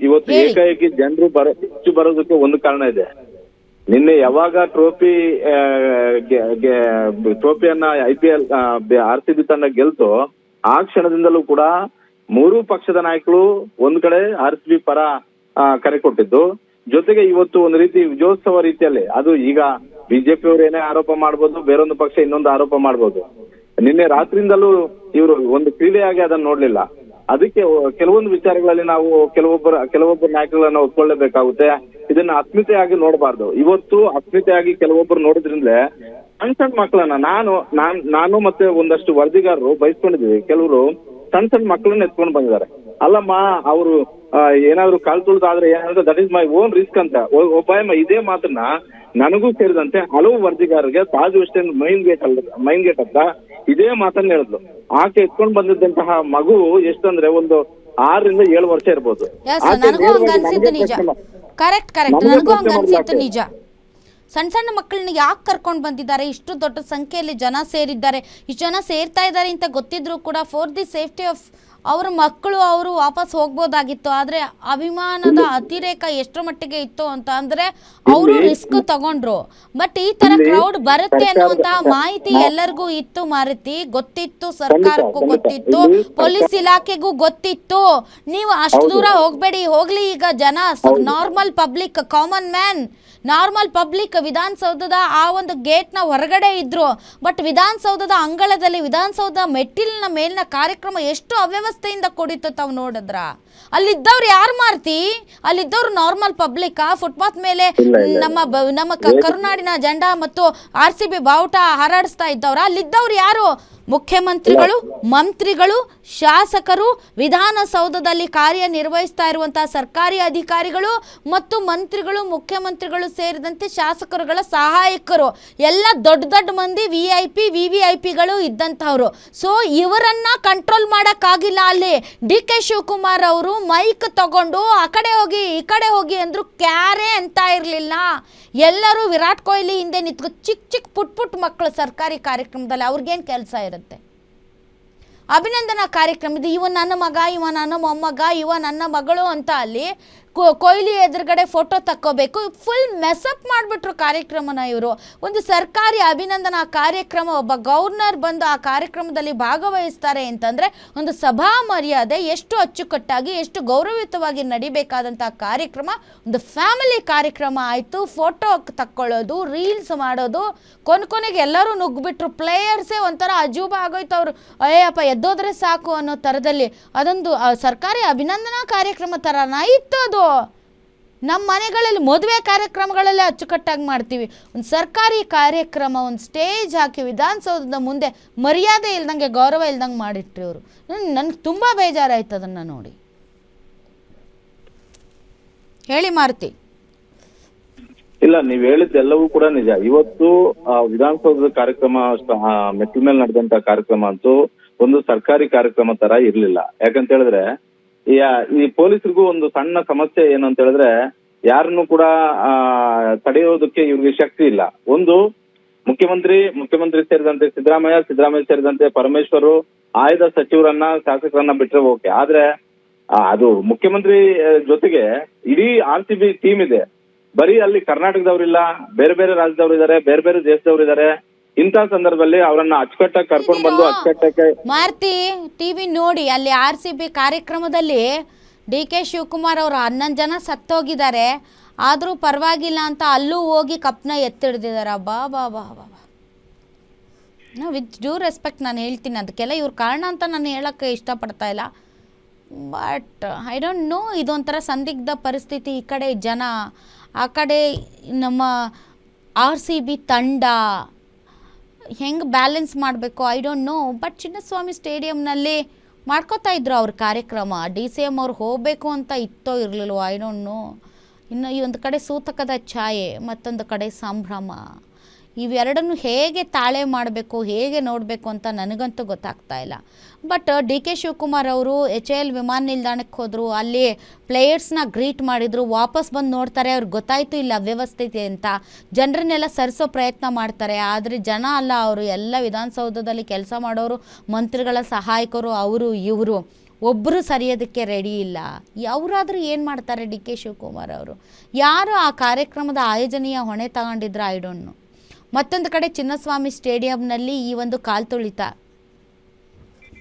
ಇವತ್ತು ಏಕಾಏಕಿ ಜನರು ಹೆಚ್ಚು ಬರೋದಕ್ಕೆ ಒಂದು ಕಾರಣ ಇದೆ. ನಿನ್ನೆ ಯಾವಾಗ ಟ್ರೋಫಿಯನ್ನ IPL RCB ತಂಡ ಗೆಲ್ತೋ ಆ ಕ್ಷಣದಿಂದಲೂ ಕೂಡ ಮೂರು ಪಕ್ಷದ ನಾಯಕರು ಒಂದ್ ಕಡೆ RCB ಪರ ಕರೆ ಕೊಟ್ಟಿದ್ದು, ಜೊತೆಗೆ ಇವತ್ತು ಒಂದು ರೀತಿ ವಿಜಯೋತ್ಸವ ರೀತಿಯಲ್ಲಿ, ಅದು ಈಗ ಬಿಜೆಪಿ ಅವರು ಏನೇ ಆರೋಪ ಮಾಡ್ಬೋದು, ಬೇರೊಂದು ಪಕ್ಷ ಇನ್ನೊಂದು ಆರೋಪ ಮಾಡ್ಬೋದು. ನಿನ್ನೆ ರಾತ್ರಿಯಿಂದಲೂ ಇವರು ಒಂದು ಕ್ರೀಡೆಯಾಗಿ ಅದನ್ನ ನೋಡ್ಲಿಲ್ಲ. ಅದಕ್ಕೆ ಕೆಲವೊಂದು ವಿಚಾರಗಳಲ್ಲಿ ನಾವು ಕೆಲವೊಬ್ಬರು ನಾಯಕಗಳನ್ನ ಒಪ್ಕೊಳ್ಳೇಬೇಕಾಗುತ್ತೆ. ಇದನ್ನ ಅಸ್ಮಿತೆಯಾಗಿ ನೋಡಬಾರ್ದು. ಇವತ್ತು ಅಸ್ಮಿತೆಯಾಗಿ ಕೆಲವೊಬ್ಬರು ನೋಡಿದ್ರಿಂದಲೇ ಸಣ್ಣ ಮಕ್ಕಳನ್ನ ನಾನು ಮತ್ತೆ ಒಂದಷ್ಟು ವರದಿಗಾರರು ಬಯಸ್ಕೊಂಡಿದೀವಿ. ಕೆಲವರು ಸಣ್ಣ ಮಕ್ಕಳನ್ನ ಎತ್ಕೊಂಡು ಬಂದಿದ್ದಾರೆ. ಅಲ್ಲಮ್ಮ, ಅವರು ಏನಾದ್ರು ಕಾಲ್ ತುಳಿದಾದ್ರೆ ಏನಾದ್ರು that is my own risk ಅಂತ ಒಬ್ಬ ಇದೇ ಮಾತನ್ನ ನನಗೂ ಸೇರಿದಂತೆ ಹಲವು ವರದಿಗಾರರಿಗೆ Taj west end main gate ಹತ್ರ ಇದೇ ಮಾತನ್ನ ಹೇಳಿದ್ಲು. ಆಕೆ ಎತ್ಕೊಂಡು ಬಂದಿದ್ದಂತಹ ಮಗು ಎಷ್ಟಂದ್ರೆ ಒಂದು 6 ರಿಂದ 7 ವರ್ಷ ಇರ್ಬೋದು. ನಿಜ. ಸಣ್ಣ ಮಕ್ಕಳನ್ನ ಯಾಕೆ ಕರ್ಕೊಂಡು ಬಂದಿದ್ದಾರೆ? ಇಷ್ಟು ದೊಡ್ಡ ಸಂಖ್ಯೆಯಲ್ಲಿ ಜನ ಸೇರಿದ್ದಾರೆ. ಇಷ್ಟು ಜನ ಸೇರ್ತಾ ಇದ್ದಾರೆ ಅಂತ ಗೊತ್ತಿದ್ರು ಕೂಡ ಫಾರ್ ದಿ ಸೇಫ್ಟಿ ಆಫ್ ಅವ್ರ ಮಕ್ಕಳು ಅವರು ವಾಪಸ್ ಹೋಗ್ಬೋದಾಗಿತ್ತು. ಆದ್ರೆ ಅಭಿಮಾನದ ಅತಿರೇಕ ಎಷ್ಟರ ಮಟ್ಟಿಗೆ ಇತ್ತು ಅಂತ ಅಂದ್ರೆ ಅವರು ರಿಸ್ಕ್ ತಗೊಂಡ್ರು. ಬಟ್ ಈ ತರ ಕ್ರೌಡ್ ಬರುತ್ತೆ ಅನ್ನುವಂತಹ ಮಾಹಿತಿ ಎಲ್ಲರಿಗೂ ಇತ್ತು ಮಾರುತಿ, ಗೊತ್ತಿತ್ತು, ಸರ್ಕಾರಕ್ಕೂ ಗೊತ್ತಿತ್ತು, ಪೊಲೀಸ್ ಇಲಾಖೆಗೂ ಗೊತ್ತಿತ್ತು. ನೀವು ಅಷ್ಟು ದೂರ ಹೋಗ್ಬೇಡಿ. ಹೋಗ್ಲಿ, ಈಗ ಜನ normal public, common man, normal public ವಿಧಾನಸೌಧದ ಆ ಒಂದು ಗೇಟ್ನ ಹೊರಗಡೆ ಇದ್ರು. ಬಟ್ ವಿಧಾನಸೌಧದ ಅಂಗಳದಲ್ಲಿ, ವಿಧಾನಸೌಧ ಮೆಟ್ಟಿಲಿನ ಮೇಲಿನ ಕಾರ್ಯಕ್ರಮ ಎಷ್ಟು ಅವ್ಯವಸ್ಥೆಯಿಂದ ಕೂಡಿತ್ತು ತಾವು ನೋಡಿದ್ರ? ಅಲ್ಲಿದ್ದವ್ರು ಯಾರು ಮಾರ್ತಿ? ಅಲ್ಲಿದ್ದವ್ರು ನಾರ್ಮಲ್ ಪಬ್ಲಿಕ್. ಫುಟ್ಪಾತ್ ಮೇಲೆ ನಮ್ಮ ಕರುನಾಡಿನ ಜೆಂಡಾ ಮತ್ತು RCB ಬಾವುಟ ಹಾರಾಡಿಸ್ತಾ ಇದ್ದವ್ರ? ಅಲ್ಲಿದ್ದವ್ರು ಯಾರು? ಮುಖ್ಯಮಂತ್ರಿಗಳು, ಮಂತ್ರಿಗಳು, ಶಾಸಕರು, ವಿಧಾನಸೌಧದಲ್ಲಿ ಕಾರ್ಯನಿರ್ವಹಿಸ್ತಾ ಇರುವಂತಹ ಸರ್ಕಾರಿ ಅಧಿಕಾರಿಗಳು ಮತ್ತು ಮಂತ್ರಿಗಳು, ಮುಖ್ಯಮಂತ್ರಿಗಳು ಸೇರಿದಂತೆ ಶಾಸಕರುಗಳ ಸಹಾಯಕರು ಎಲ್ಲ ದೊಡ್ಡ ಮಂದಿ VVIPಗಳು ಇದ್ದಂಥವ್ರು. ಸೊ ಇವರನ್ನ ಕಂಟ್ರೋಲ್ ಮಾಡೋಕ್ಕಾಗಿಲ್ಲ. ಅಲ್ಲಿ DK ಶಿವಕುಮಾರ್ ಅವರು ಮೈಕ್ ತಗೊಂಡು ಆ ಕಡೆ ಹೋಗಿ ಈ ಕಡೆ ಹೋಗಿ ಅಂದ್ರು ಕ್ಯಾರೆ ಅಂತ ಇರಲಿಲ್ಲ. ಎಲ್ಲರೂ ವಿರಾಟ್ ಕೊಹ್ಲಿ ಹಿಂದೆ ನಿಂತ್ಕೊ ಚಿಕ್ಕ ಪುಟ್ ಮಕ್ಕಳು ಸರ್ಕಾರಿ ಕಾರ್ಯಕ್ರಮದಲ್ಲಿ ಅವ್ರಿಗೇನು ಕೆಲಸ ಇರುತ್ತೆ? ಅಭಿನಂದನಾ ಕಾರ್ಯಕ್ರಮದ ಇವ ನನ್ನ ಮಗ, ಇವ ನನ್ನ ಮೊಮ್ಮಗ, ಇವ ನನ್ನ ಮಗಳು ಅಂತ ಅಲ್ಲಿ ಕೊಹ್ಲಿ ಎದುರುಗಡೆ ಫೋಟೋ ತಕ್ಕೋಬೇಕು. ಫುಲ್ ಮೆಸಪ್ ಮಾಡಿಬಿಟ್ರು ಕಾರ್ಯಕ್ರಮನ ಇವರು. ಒಂದು ಸರ್ಕಾರಿ ಅಭಿನಂದನಾ ಕಾರ್ಯಕ್ರಮ, ಒಬ್ಬ ಗವರ್ನರ್ ಬಂದು ಆ ಕಾರ್ಯಕ್ರಮದಲ್ಲಿ ಭಾಗವಹಿಸ್ತಾರೆ ಅಂತಂದರೆ ಒಂದು ಸಭಾ ಮರ್ಯಾದೆ ಎಷ್ಟು ಅಚ್ಚುಕಟ್ಟಾಗಿ, ಎಷ್ಟು ಗೌರವಯುತವಾಗಿ ನಡಿಬೇಕಾದಂಥ ಕಾರ್ಯಕ್ರಮ ಒಂದು ಫ್ಯಾಮಿಲಿ ಕಾರ್ಯಕ್ರಮ ಆಯಿತು. ಫೋಟೋ ತಕ್ಕೊಳ್ಳೋದು, ರೀಲ್ಸ್ ಮಾಡೋದು, ಕೊನೆಗೆ ಎಲ್ಲರೂ ನುಗ್ಗಿಬಿಟ್ರು. ಪ್ಲೇಯರ್ಸೇ ಒಂಥರ ಅಜೂಬ ಆಗೋಯ್ತು. ಅವರು ಅಯ್ಯಪ್ಪ ಎದ್ದೋದ್ರೆ ಸಾಕು ಅನ್ನೋ ಥರದಲ್ಲಿ ಅದೊಂದು ಸರ್ಕಾರಿ ಅಭಿನಂದನಾ ಕಾರ್ಯಕ್ರಮ ಥರನ ಇತ್ತು ಅದು. ನಮ್ಮ ಮನೆಗಳಲ್ಲಿ ಮದುವೆ ಕಾರ್ಯಕ್ರಮಗಳಲ್ಲೇ ಅಚ್ಚುಕಟ್ಟಾಗಿ ಮಾಡ್ತೀವಿ. ಒಂದು ಸರ್ಕಾರಿ ಕಾರ್ಯಕ್ರಮ, ಒಂದು ಸ್ಟೇಜ್ ಹಾಕಿ ವಿಧಾನಸೌಧದ ಮುಂದೆ ಮರ್ಯಾದೆ ಇಲ್ದಂಗೆ, ಗೌರವ ಇಲ್ದಂಗೆ ಮಾಡಿಟ್ರಿ ಅವರು. ನನಗೆ ತುಂಬ ಬೇಜಾರಾಯ್ತು ಅದನ್ನು ನೋಡಿ. ಹೇಳಿ ಮಾರುತಿ. ಇಲ್ಲ, ನೀವ್ ಹೇಳಿದ್ದೆಲ್ಲವೂ ಕೂಡ ನಿಜ. ಇವತ್ತು ವಿಧಾನಸೌಧದ ಕಾರ್ಯಕ್ರಮ, ಮೆಟ್ಟಿಲ ಮೇಲೆ ನಡೆದಂತ ಕಾರ್ಯಕ್ರಮ ಅಂತೂ ಒಂದು ಸರ್ಕಾರಿ ಕಾರ್ಯಕ್ರಮ ತರ ಇರ್ಲಿಲ್ಲ. ಯಾಕಂತ ಹೇಳಿದ್ರೆ ಈ ಪೊಲೀಸರಿಗೂ ಒಂದು ಸಣ್ಣ ಸಮಸ್ಯೆ ಏನು ಅಂತ ಹೇಳಿದ್ರೆ, ಯಾರನ್ನು ಕೂಡ ತಡೆಯೋದಕ್ಕೆ ಇವ್ರಿಗೆ ಶಕ್ತಿ ಇಲ್ಲ. ಒಂದು ಮುಖ್ಯಮಂತ್ರಿ ಸೇರಿದಂತೆ ಸಿದ್ದರಾಮಯ್ಯ ಸೇರಿದಂತೆ ಪರಮೇಶ್ವರು, ಆಯ್ದ ಸಚಿವರನ್ನ, ಶಾಸಕರನ್ನ ಬಿಟ್ರೆ ಓಕೆ. ಆದ್ರೆ ಅದು ಮುಖ್ಯಮಂತ್ರಿ ಜೊತೆಗೆ ಇಡೀ RCB ಟೀಮ್ ಇದೆ. ಬರೀ ಅಲ್ಲಿ ಕರ್ನಾಟಕದವ್ರಿಲ್ಲ, ಬೇರೆ ಬೇರೆ ರಾಜ್ಯದವ್ರು ಇದಾರೆ, ಬೇರೆ ಬೇರೆ ದೇಶದವ್ರು ಇದಾರೆ. ಇಂಥ ಸಂದರ್ಭದಲ್ಲಿ ಅವರನ್ನ ಅಚ್ಚುಕಟ್ಟಾಗಿ ಕರ್ಕೊಂಡು ಬಂದು ಅಚ್ಚುಕಟ್ಟಾಗಿ ಮಾರುತಿ ಟಿವಿ ನೋಡಿ. ಅಲ್ಲಿ RCB ಕಾರ್ಯಕ್ರಮದಲ್ಲಿ DK ಶಿವಕುಮಾರ್ ಅವರು 11 ಜನ ಸತ್ತೋಗಿದ್ದಾರೆ, ಆದರೂ ಪರವಾಗಿಲ್ಲ ಅಂತ ಅಲ್ಲೂ ಹೋಗಿ ಕಪ್ನ ಎತ್ತಿಡ್ದಿದ್ದಾರೆ. ಬಾ ವಿತ್ ಡ್ಯೂ ರೆಸ್ಪೆಕ್ಟ್ ನಾನು ಹೇಳ್ತೀನಿ, ಅದಕ್ಕೆಲ್ಲ ಇವ್ರ ಕಾರಣ ಅಂತ ನಾನು ಹೇಳೋಕ್ಕೆ ಇಷ್ಟಪಡ್ತಾ ಇಲ್ಲ. ಬಟ್ ಐ ಡೋಂಟ್ ನೋ, ಇದೊಂಥರ ಸಂದಿಗ್ಧ ಪರಿಸ್ಥಿತಿ. ಈ ಕಡೆ ಜನ, ಆ ಕಡೆ ನಮ್ಮ RCB ತಂಡ ಹೆಂಗೆ ಬ್ಯಾಲೆನ್ಸ್ ಮಾಡಬೇಕು I don't know. But Chinnaswamy ಸ್ಟೇಡಿಯಂನಲ್ಲಿ ಮಾಡ್ಕೋತಾ ಇದ್ರು ಅವ್ರ ಕಾರ್ಯಕ್ರಮ. DCM ಅವ್ರು ಹೋಗಬೇಕು ಅಂತ ಇತ್ತೋ ಇರಲಿಲ್ವೋ ಐ ಡೋಂಟ್ ನೋ. ಇನ್ನು ಈ ಒಂದು ಕಡೆ ಸೂತಕದ ಛಾಯೆ, ಮತ್ತೊಂದು ಕಡೆ ಸಂಭ್ರಮ. ಇವೆರಡನ್ನು ಹೇಗೆ ತಾಳೆ ಮಾಡಬೇಕು, ಹೇಗೆ ನೋಡಬೇಕು ಅಂತ ನನಗಂತೂ ಗೊತ್ತಾಗ್ತಾ ಇಲ್ಲ. ಬಟ್ DK ಶಿವಕುಮಾರ್ ಅವರು HAL ವಿಮಾನ ನಿಲ್ದಾಣಕ್ಕೆ ಹೋದರು, ಅಲ್ಲಿ ಪ್ಲೇಯರ್ಸ್ನ ಗ್ರೀಟ್ ಮಾಡಿದರು, ವಾಪಸ್ ಬಂದು ನೋಡ್ತಾರೆ. ಅವ್ರಿಗೆ ಗೊತ್ತಾಯಿತು ಇಲ್ಲ ಅವ್ಯವಸ್ಥೆ ಅಂತ, ಜನರನ್ನೆಲ್ಲ ಸರಿಸೋ ಪ್ರಯತ್ನ ಮಾಡ್ತಾರೆ. ಆದರೆ ಜನ ಅಲ್ಲ, ಅವರು ಎಲ್ಲ ವಿಧಾನಸೌಧದಲ್ಲಿ ಕೆಲಸ ಮಾಡೋರು, ಮಂತ್ರಿಗಳ ಸಹಾಯಕರು, ಅವರು ಇವರು ಒಬ್ಬರು ಸರಿಯೋದಕ್ಕೆ ರೆಡಿ ಇಲ್ಲ. ಅವರಾದರೂ ಏನು ಮಾಡ್ತಾರೆ ಡಿ ಕೆ ಶಿವಕುಮಾರ್ ಅವರು? ಯಾರು ಆ ಕಾರ್ಯಕ್ರಮದ ಆಯೋಜನೆಯ ಹೊಣೆ ತಗೊಂಡಿದ್ರು ಐ ಡೋಂಟ್ ನೋ. ಮತ್ತೊಂದು ಕಡೆ ಚಿನ್ನಸ್ವಾಮಿ ಸ್ಟೇಡಿಯಂನಲ್ಲಿ ಈ ಒಂದು ಕಾಲ್ತುಳಿತ